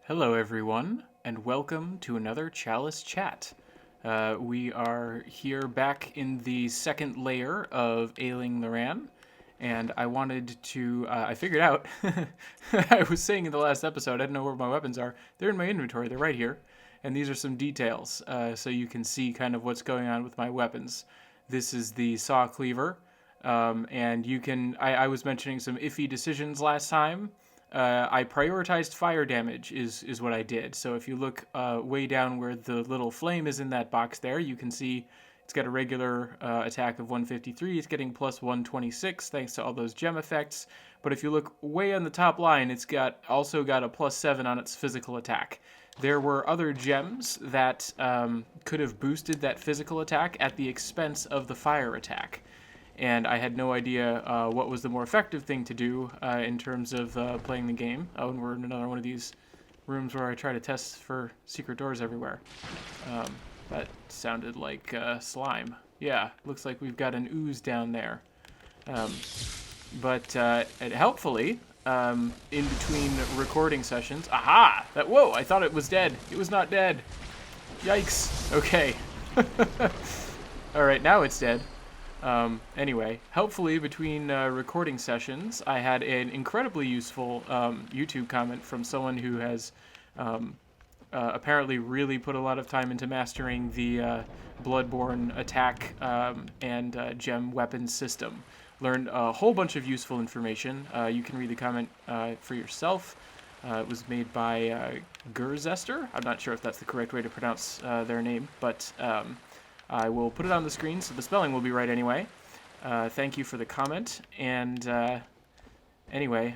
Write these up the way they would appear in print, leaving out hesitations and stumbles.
Hello, everyone, and welcome to another Chalice chat. We are here back in the second layer of ailing Loran, and I wanted to. I figured out. I was saying in the last episode, I didn't know where my weapons are. They're in my inventory. They're right here, and these are some details, so you can see kind of what's going on with my weapons. This is the saw cleaver, and you can. I was mentioning some iffy decisions last time. I prioritized fire damage is what I did. So if you look way down where the little flame is in that box there, you can see it's got a regular attack of 153. It's getting plus 126 thanks to all those gem effects. But if you look way on the top line, it's also got a plus 7 on its physical attack. There were other gems that could have boosted that physical attack at the expense of the fire attack. And I had no idea what was the more effective thing to do in terms of playing the game. Oh, and we're in another one of these rooms where I try to test for secret doors everywhere. That sounded like slime. Yeah, looks like we've got an ooze down there. But helpfully, in between recording sessions... Aha! Whoa, I thought it was dead. It was not dead. Yikes. Okay. Alright, now it's dead. Anyway, helpfully between recording sessions, I had an incredibly useful YouTube comment from someone who has apparently really put a lot of time into mastering the Bloodborne attack and gem weapons system. Learned a whole bunch of useful information. You can read the comment for yourself. It was made by Gerzester. I'm not sure if that's the correct way to pronounce their name, but... I will put it on the screen, so the spelling will be right anyway. Thank you for the comment. And anyway,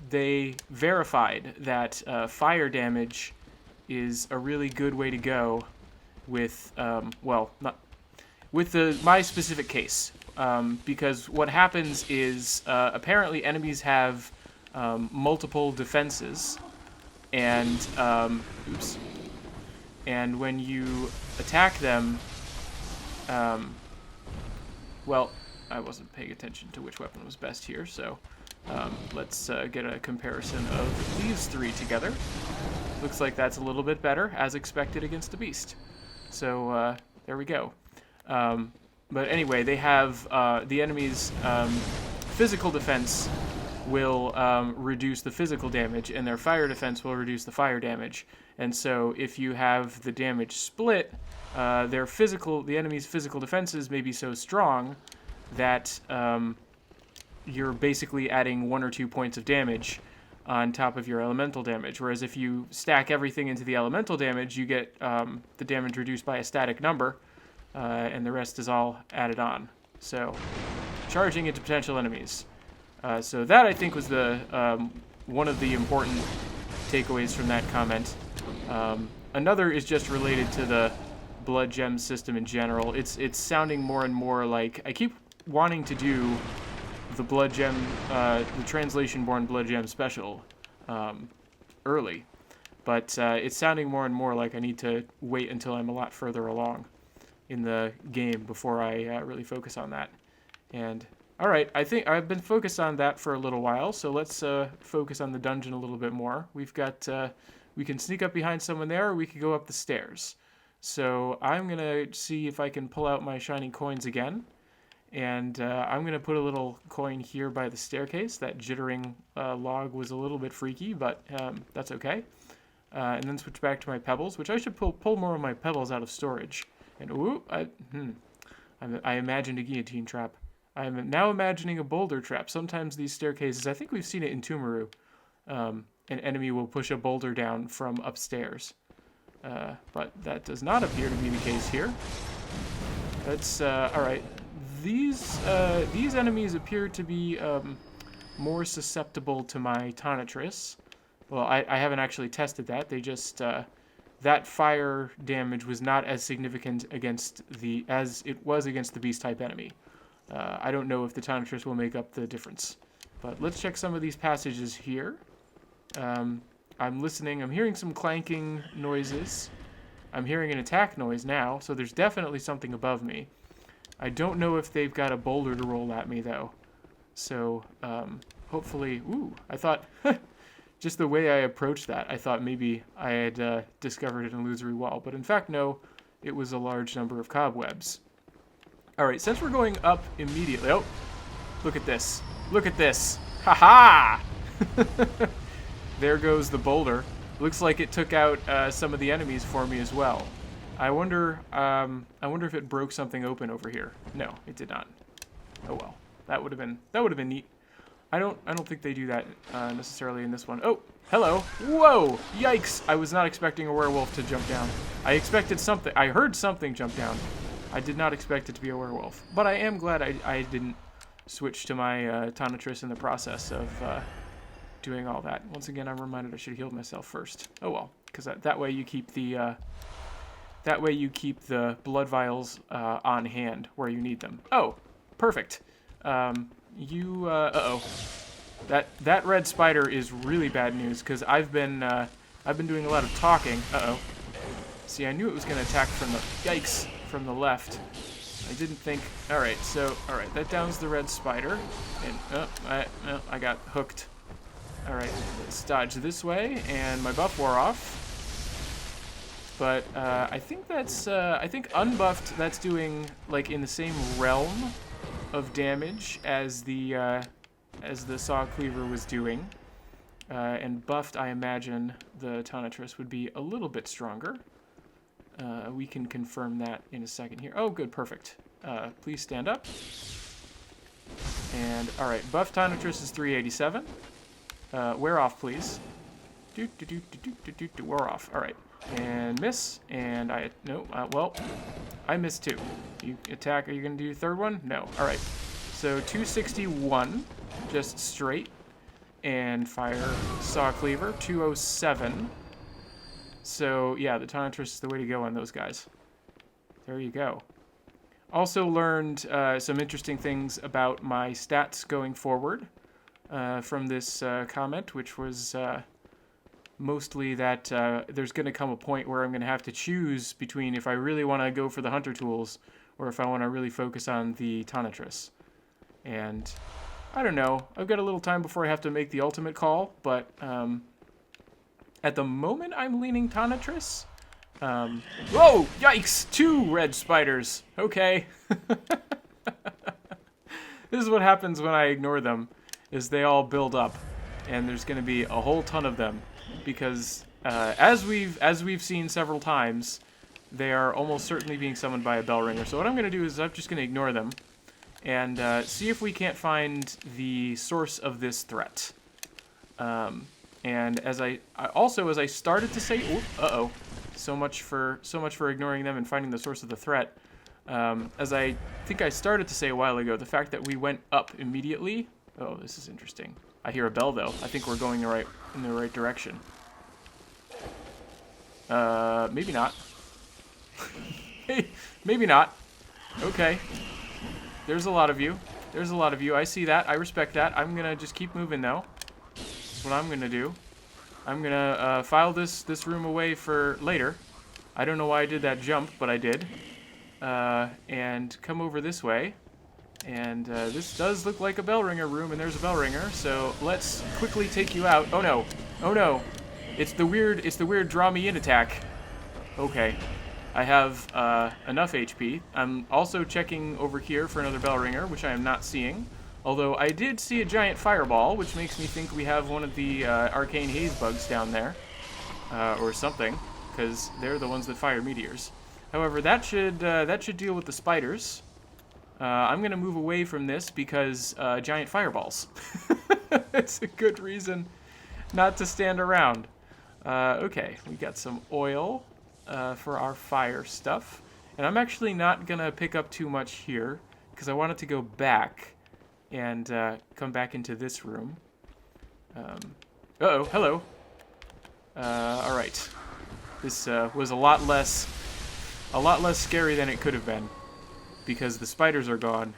they verified that fire damage is a really good way to go with, not with my specific case. Because what happens is apparently enemies have multiple defenses, and and when you attack them. Well, I wasn't paying attention to which weapon was best here, so let's get a comparison of these three together. Looks like that's a little bit better, as expected against the beast. So there we go. But anyway, they have the enemy's physical defense will reduce the physical damage, and their fire defense will reduce the fire damage. And so if you have the damage split, the enemy's physical defenses may be so strong that you're basically adding 1 or 2 points of damage on top of your elemental damage. Whereas if you stack everything into the elemental damage, you get the damage reduced by a static number, and the rest is all added on. So, charging into potential enemies. So that, I think, was the one of the important takeaways from that comment. Another is just related to the blood gem system in general. It's sounding more and more like I keep wanting to do the blood gem, the translation-born blood gem special early, but it's sounding more and more like I need to wait until I'm a lot further along in the game before I really focus on that. And all right, I think I've been focused on that for a little while, so let's focus on the dungeon a little bit more. We've got we can sneak up behind someone there, or we could go up the stairs. So I'm going to see if I can pull out my shiny coins again. And I'm going to put a little coin here by the staircase. That jittering log was a little bit freaky, but that's okay. And then switch back to my pebbles, which I should pull more of my pebbles out of storage. And ooh, I imagined a guillotine trap. I'm now imagining a boulder trap. Sometimes these staircases, I think we've seen it in Tumaru, an enemy will push a boulder down from upstairs. But that does not appear to be the case here. That's, alright. These enemies appear to be more susceptible to my Tonitrus. Well, I haven't actually tested that. They just, that fire damage was not as significant as it was against the beast-type enemy. I don't know if the Tonitrus will make up the difference. But let's check some of these passages here. I'm listening. I'm hearing some clanking noises. I'm hearing an attack noise now, so there's definitely something above me. I don't know if they've got a boulder to roll at me, though. So, hopefully... Ooh, I thought... just the way I approached that, I thought maybe I had discovered an illusory wall. But in fact, no, it was a large number of cobwebs. All right, since we're going up immediately... Oh, look at this. Look at this. Ha-ha! There goes the boulder. Looks like it took out some of the enemies for me as well. I wonder if it broke something open over here. No, it did not. Oh well, that would have been neat. I don't think they do that necessarily in this one. Oh, hello. Whoa! Yikes! I was not expecting a werewolf to jump down. I expected something. I heard something jump down. I did not expect it to be a werewolf. But I am glad I didn't switch to my Tonitrus in the process of doing all that. Once again, I'm reminded I should have healed myself first. Oh well, because that way you keep the blood vials on hand where you need them. Oh, perfect. Uh-oh. That red spider is really bad news because I've been doing a lot of talking. Uh-oh. See, I knew it was going to attack from the left. I didn't think. All right, that downs the red spider, and I got hooked. All right, let's dodge this way, and my buff wore off. But I think unbuffed, that's doing like in the same realm of damage as the saw cleaver was doing, and buffed, I imagine the Tonitrus would be a little bit stronger. We can confirm that in a second here. Oh, good, perfect. Please stand up. And all right, buff Tonitrus is 387. Wear off, please. Wear off. All right. And miss, and I missed too. You attack, are you going to do your third one? No. Alright, so 261, just straight, and fire saw cleaver, 207. So, yeah, the Tonitrus is the way to go on those guys. There you go. Also learned some interesting things about my stats going forward from this comment, which was... mostly that there's going to come a point where I'm going to have to choose between if I really want to go for the hunter tools or if I want to really focus on the Tonitrus. And I don't know. I've got a little time before I have to make the ultimate call, but at the moment I'm leaning Tonitrus. Whoa! Yikes! 2 red spiders. Okay. This is what happens when I ignore them, is they all build up, and there's going to be a whole ton of them. Because as we've seen several times, they are almost certainly being summoned by a bell ringer. So what I'm going to do is I'm just going to ignore them and see if we can't find the source of this threat. And as I started to say, uh-oh, so much for ignoring them and finding the source of the threat. As I think I started to say a while ago, the fact that we went up immediately. Oh, this is interesting. I hear a bell though. I think we're going in the right direction. Maybe not. Maybe not. Okay. There's a lot of you. I see that. I respect that. I'm gonna just keep moving though. That's what I'm gonna do. I'm gonna file this room away for later. I don't know why I did that jump, but I did. And come over this way. And this does look like a bell ringer room, and there's a bell ringer. So let's quickly take you out. Oh no! Oh no! It's the weird draw me in attack. Okay, I have enough HP. I'm also checking over here for another bell ringer, which I am not seeing. Although I did see a giant fireball, which makes me think we have one of the arcane haze bugs down there, or something, because they're the ones that fire meteors. However, that should deal with the spiders. I'm going to move away from this because giant fireballs. It's a good reason not to stand around. Okay, we got some oil for our fire stuff. And I'm actually not going to pick up too much here because I wanted to go back and come back into this room. Uh-oh, hello. All right. This was a lot less scary than it could have been. Because the spiders are gone.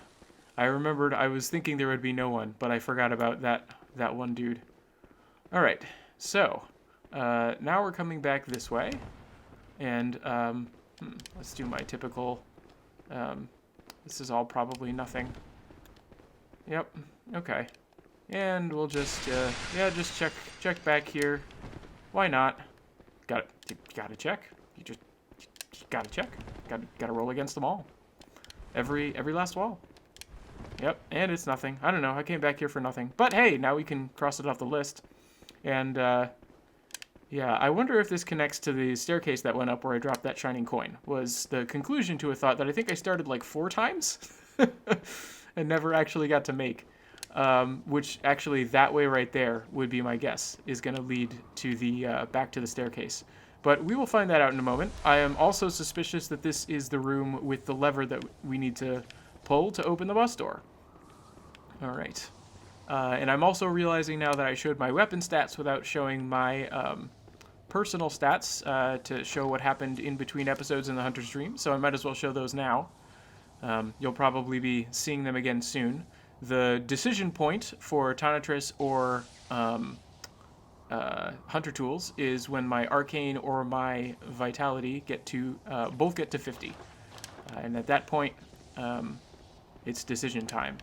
I remembered I was thinking there would be no one, but I forgot about that one dude. Alright, so now we're coming back this way. And let's do my typical... this is all probably nothing. Yep, okay. And we'll just, yeah, just check back here. Why not? Gotta check. You gotta check. Gotta roll against them all. Every last wall. Yep, and it's nothing. I don't know. I came back here for nothing. But hey, now we can cross it off the list. And, yeah, I wonder if this connects to the staircase that went up where I dropped that shining coin. Was the conclusion to a thought that I think I started like 4 times and never actually got to make. Which actually that way right there would be my guess is going to lead to the back to the staircase. But we will find that out in a moment. I am also suspicious that this is the room with the lever that we need to pull to open the bus door. All right. And I'm also realizing now that I showed my weapon stats without showing my personal stats to show what happened in between episodes in the Hunter's Dream, so I might as well show those now. You'll probably be seeing them again soon. The decision point for Tanatrus or Hunter Tools is when my Arcane or my Vitality both get to 50. And at that point, it's decision time.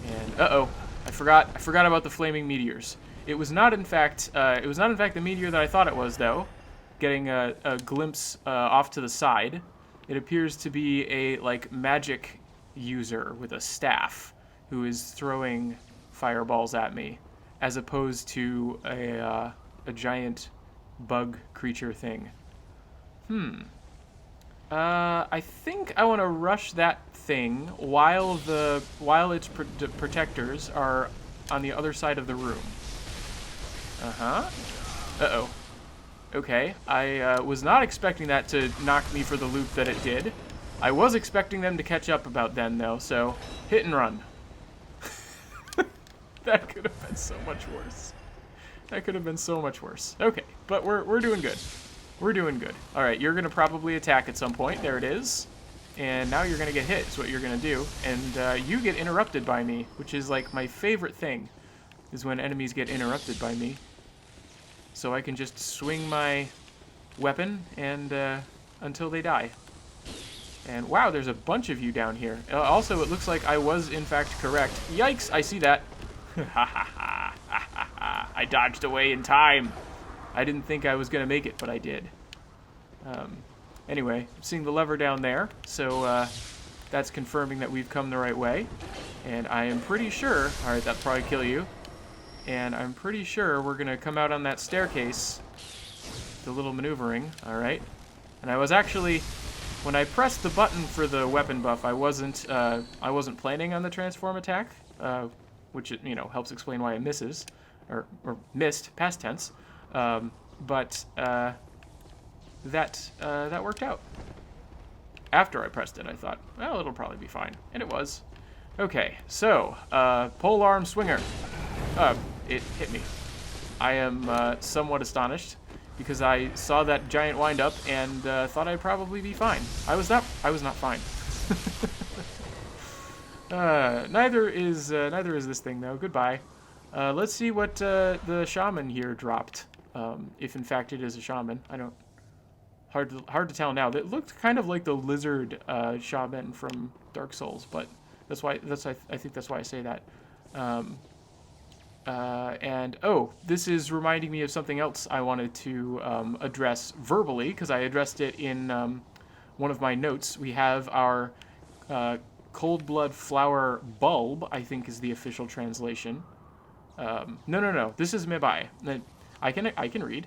And I forgot about the flaming meteors. It was not in fact the meteor that I thought it was, though. Getting a glimpse off to the side, it appears to be a magic user with a staff who is throwing fireballs at me, as opposed to a giant bug creature thing. I think I want to rush that thing while its protectors are on the other side of the room. Uh-oh. Okay, I was not expecting that to knock me for the loop that it did. I was expecting them to catch up about then, though, so hit and run. That could have been so much worse. That could have been so much worse. Okay, but we're doing good. We're doing good. All right, you're going to probably attack at some point. There it is. And now you're going to get hit is what you're going to do. And you get interrupted by me, which is like my favorite thing, is when enemies get interrupted by me. So I can just swing my weapon and until they die. And wow, there's a bunch of you down here. Also, it looks like I was in fact correct. Yikes, I see that. I dodged away in time. I didn't think I was going to make it, but I did. Anyway, I'm seeing the lever down there, so that's confirming that we've come the right way. And I am pretty sure... Alright, that'll probably kill you. And I'm pretty sure we're going to come out on that staircase. The little maneuvering, alright. And I was actually... When I pressed the button for the weapon buff, I wasn't planning on the transform attack, which, helps explain why it misses. Or missed, past tense. But that worked out. After I pressed it, I thought, well, it'll probably be fine. And it was. Okay, so, polearm swinger. It hit me. I am somewhat astonished because I saw that giant wind up and thought I'd probably be fine. I was not fine. Neither is this thing, though. Goodbye. Let's see what the shaman here dropped. If in fact it is a shaman. I don't... Hard to tell now. It looked kind of like the lizard shaman from Dark Souls, but I think that's why I say that. This is reminding me of something else I wanted to address verbally, because I addressed it in one of my notes. We have our cold blood flower bulb, I think is the official translation. No. This is Mebai. I can read.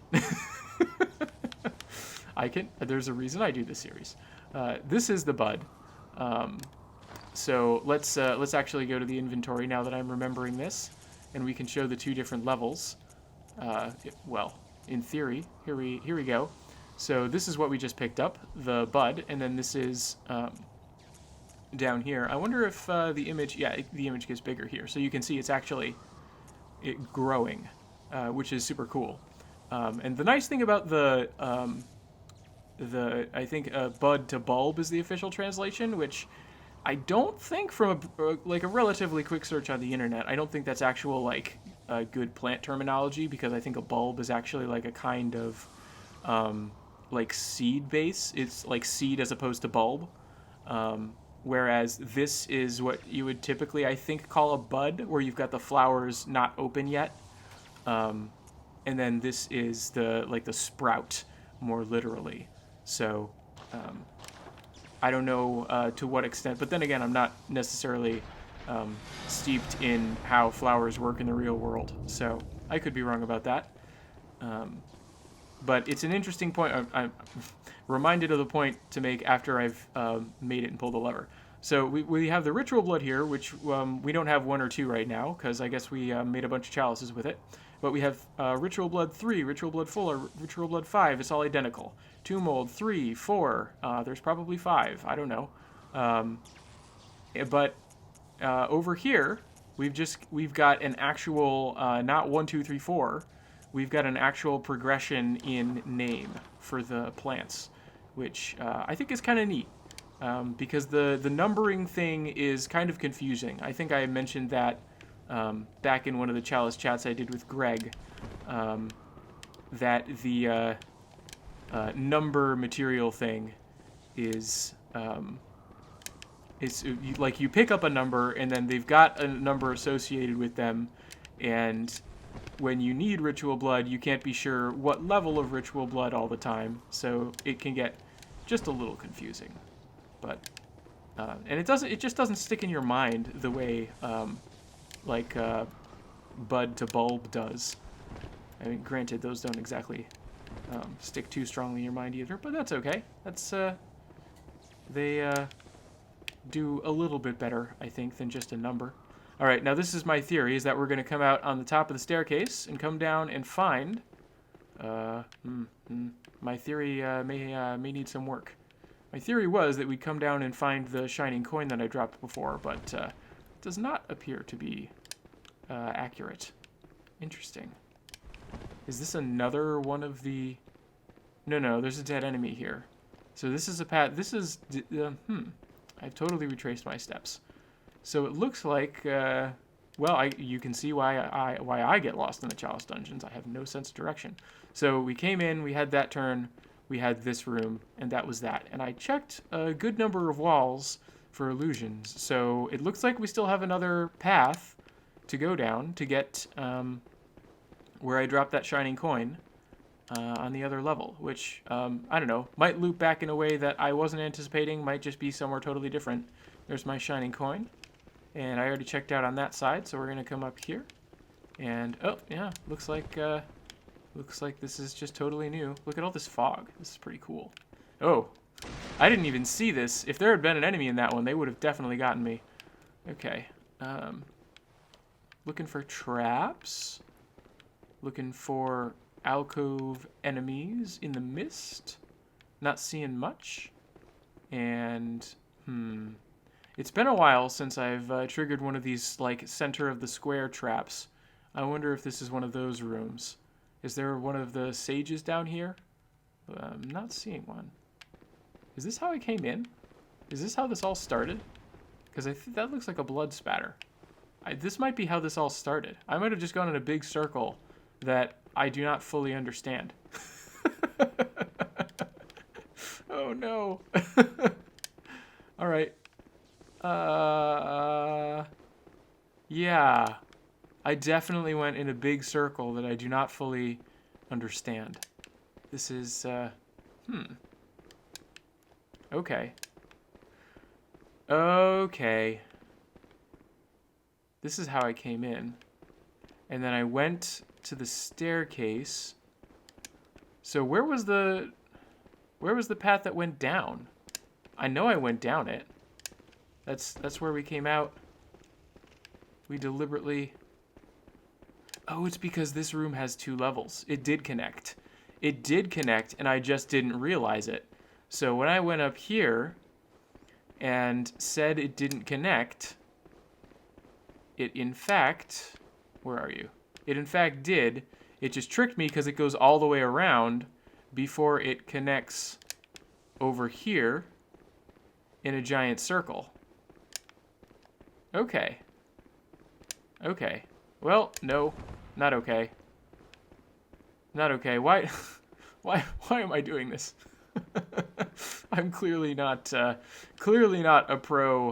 There's a reason I do this series. This is the bud. So let's actually go to the inventory now that I'm remembering this, and we can show the 2 different levels. Well, in theory, here we go. So this is what we just picked up, the bud, and then this is down here. I wonder if the image gets bigger here, so you can see it's actually growing, which is super cool. And the nice thing about I think bud to bulb is the official translation, which I don't think from a relatively quick search on the internet, I don't think that's actual good plant terminology, because I think a bulb is actually like a kind of seed base. It's like seed as opposed to bulb. whereas this is what you would typically, I think, call a bud, where you've got the flowers not open yet. And then this is the sprout, more literally. So I don't know to what extent, but then again, I'm not necessarily steeped in how flowers work in the real world, so I could be wrong about that. But it's an interesting point. I'm reminded of the point to make after I've made it and pulled the lever. So we have the ritual blood here, which we don't have 1 or 2 right now, because I guess we made a bunch of chalices with it. But we have ritual blood 3, ritual blood 4, ritual blood 5. It's all identical. Tomb mold 3, 4. There's probably 5. I don't know. But over here, we've got an actual not 1, 2, 3, 4. We've got an actual progression in name for the plants, which I think is kind of neat. Because the numbering thing is kind of confusing. I think I mentioned that back in one of the Chalice chats I did with Greg, that the number material thing is it's like you pick up a number and then they've got a number associated with them, and when you need ritual blood, you can't be sure what level of ritual blood all the time, so it can get just a little confusing. But and it just doesn't stick in your mind the way like bud to bulb does. I mean, granted, those don't exactly stick too strongly in your mind either, but that's okay. That's they do a little bit better, I think, than just a number. All right, now this is my theory: is that we're going to come out on the top of the staircase and come down and find. My theory may need some work. My theory was that we'd come down and find the shining coin that I dropped before, but it does not appear to be accurate. Interesting. Is this another one of the... No, there's a dead enemy here. So this is a path... This is... I've totally retraced my steps. So it looks like... well, you can see why I get lost in the Chalice dungeons. I have no sense of direction. So we came in, we had that turn... We had this room, and that was that. And I checked a good number of walls for illusions, so it looks like we still have another path to go down to get where I dropped that shining coin on the other level, which, I don't know, might loop back in a way that I wasn't anticipating, might just be somewhere totally different. There's my shining coin, and I already checked out on that side, so we're going to come up here. And, oh, yeah, looks like this is just totally new. Look at all this fog. This is pretty cool. Oh, I didn't even see this. If there had been an enemy in that one, they would have definitely gotten me. Okay. Looking for traps. Looking for alcove enemies in the mist. Not seeing much. And, it's been a while since I've triggered one of these, like, center of the square traps. I wonder if this is one of those rooms. Is there one of the sages down here? I'm not seeing one. Is this how I came in? Is this how this all started? Because I think that looks like a blood spatter. This might be how this all started. I might have just gone in a big circle that I do not fully understand. Oh no. All right. Yeah. I definitely went in a big circle that I do not fully understand. This is, Okay. Okay. This is how I came in. And then I went to the staircase. So where was the path that went down? I know I went down it. That's where we came out. We deliberately... Oh, it's because this room has 2 levels. It did connect. It did connect, and I just didn't realize it. So when I went up here and said it didn't connect, it in fact... Where are you? It in fact did. It just tricked me because it goes all the way around before it connects over here in a giant circle. Okay. Okay. Well, no. Not okay. Not okay. Why am I doing this? I'm clearly not a pro.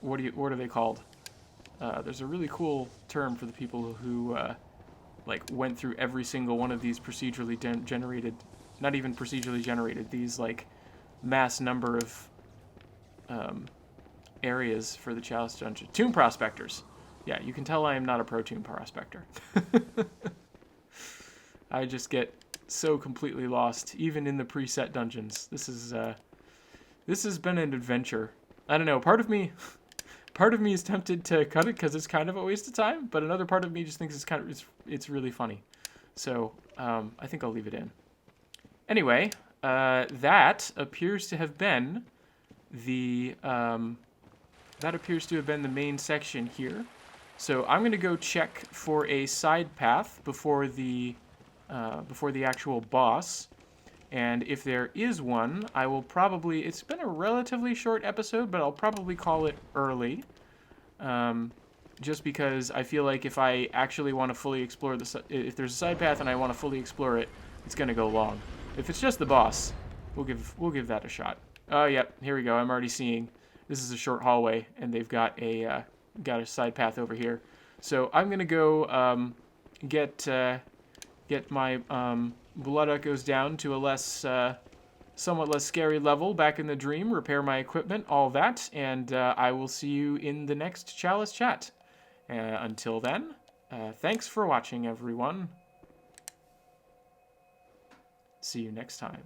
What are they called? There's a really cool term for the people who like went through every single one of these procedurally generated, not even procedurally generated, these like mass number of areas for the Chalice dungeon. Tomb prospectors. Yeah, you can tell I am not a pro tomb prospector. I just get so completely lost, even in the preset dungeons. This has been an adventure. I don't know. Part of me is tempted to cut it because it's kind of a waste of time, but another part of me just thinks it's really funny. So I think I'll leave it in. Anyway, that appears to have been the main section here. So I'm going to go check for a side path before the actual boss. And if there is one, I will probably... It's been a relatively short episode, but I'll probably call it early. Just because I feel like if I actually want to fully explore if there's a side path and I want to fully explore it, it's going to go long. If it's just the boss, we'll give that a shot. Oh, yep, here we go. I'm already seeing... This is a short hallway, and they've got a side path over here. So I'm gonna go get my blood echoes down to a somewhat less scary level back in the dream, repair my equipment, all that, and I will see you in the next Chalice chat. Until then, thanks for watching, everyone. See you next time.